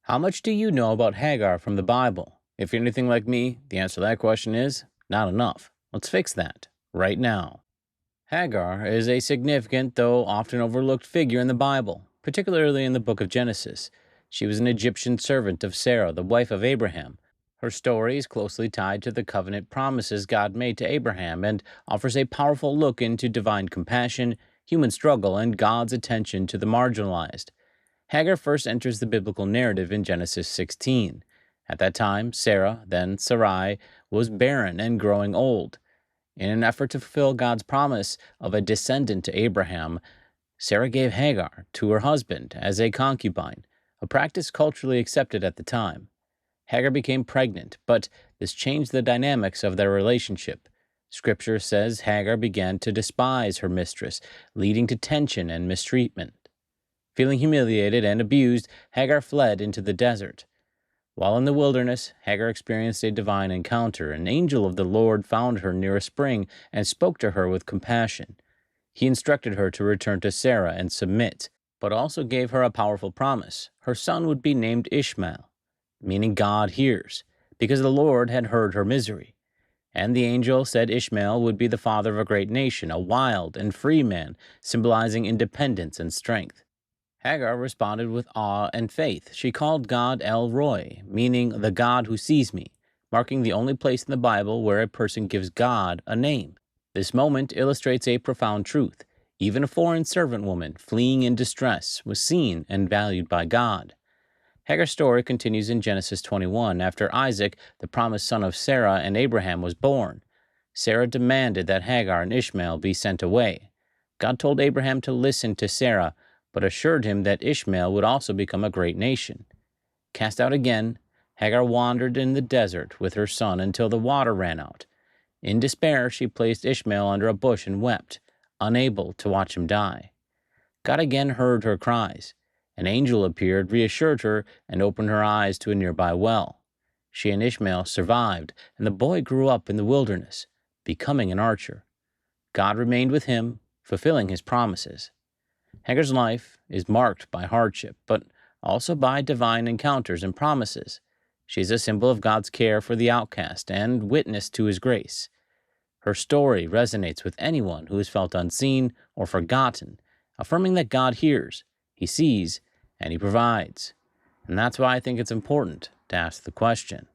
How much do you know about Hagar from the Bible? If you're anything like me, the answer to that question is not enough. Let's fix that right now. Hagar is a significant, though often overlooked figure in the Bible, particularly in the book of Genesis. She was an Egyptian servant of Sarah, the wife of Abraham. Her story is closely tied to the covenant promises God made to Abraham and offers a powerful look into divine compassion, human struggle, and God's attention to the marginalized. Hagar first enters the biblical narrative in Genesis 16. At that time, Sarah, then Sarai, was barren and growing old. In an effort to fulfill God's promise of a descendant to Abraham, Sarah gave Hagar to her husband as a concubine, a practice culturally accepted at the time. Hagar became pregnant, but this changed the dynamics of their relationship. Scripture says Hagar began to despise her mistress, leading to tension and mistreatment. Feeling humiliated and abused, Hagar fled into the desert. While in the wilderness, Hagar experienced a divine encounter. An angel of the Lord found her near a spring and spoke to her with compassion. He instructed her to return to Sarah and submit, but also gave her a powerful promise. Her son would be named Ishmael, meaning God hears, because the Lord had heard her misery. And the angel said Ishmael would be the father of a great nation, a wild and free man, symbolizing independence and strength. Hagar responded with awe and faith. She called God El Roi, meaning the God who sees me, marking the only place in the Bible where a person gives God a name. This moment illustrates a profound truth. Even a foreign servant woman, fleeing in distress, was seen and valued by God. Hagar's story continues in Genesis 21 after Isaac, the promised son of Sarah and Abraham, was born. Sarah demanded that Hagar and Ishmael be sent away. God told Abraham to listen to Sarah, but assured him that Ishmael would also become a great nation. Cast out again, Hagar wandered in the desert with her son until the water ran out. In despair, she placed Ishmael under a bush and wept, unable to watch him die. God again heard her cries. An angel appeared, reassured her, and opened her eyes to a nearby well. She and Ishmael survived, and the boy grew up in the wilderness, becoming an archer. God remained with him, fulfilling his promises. Hagar's life is marked by hardship, but also by divine encounters and promises. She is a symbol of God's care for the outcast and witness to his grace. Her story resonates with anyone who has felt unseen or forgotten, affirming that God hears, he sees, and he provides. And that's why I think it's important to ask the question,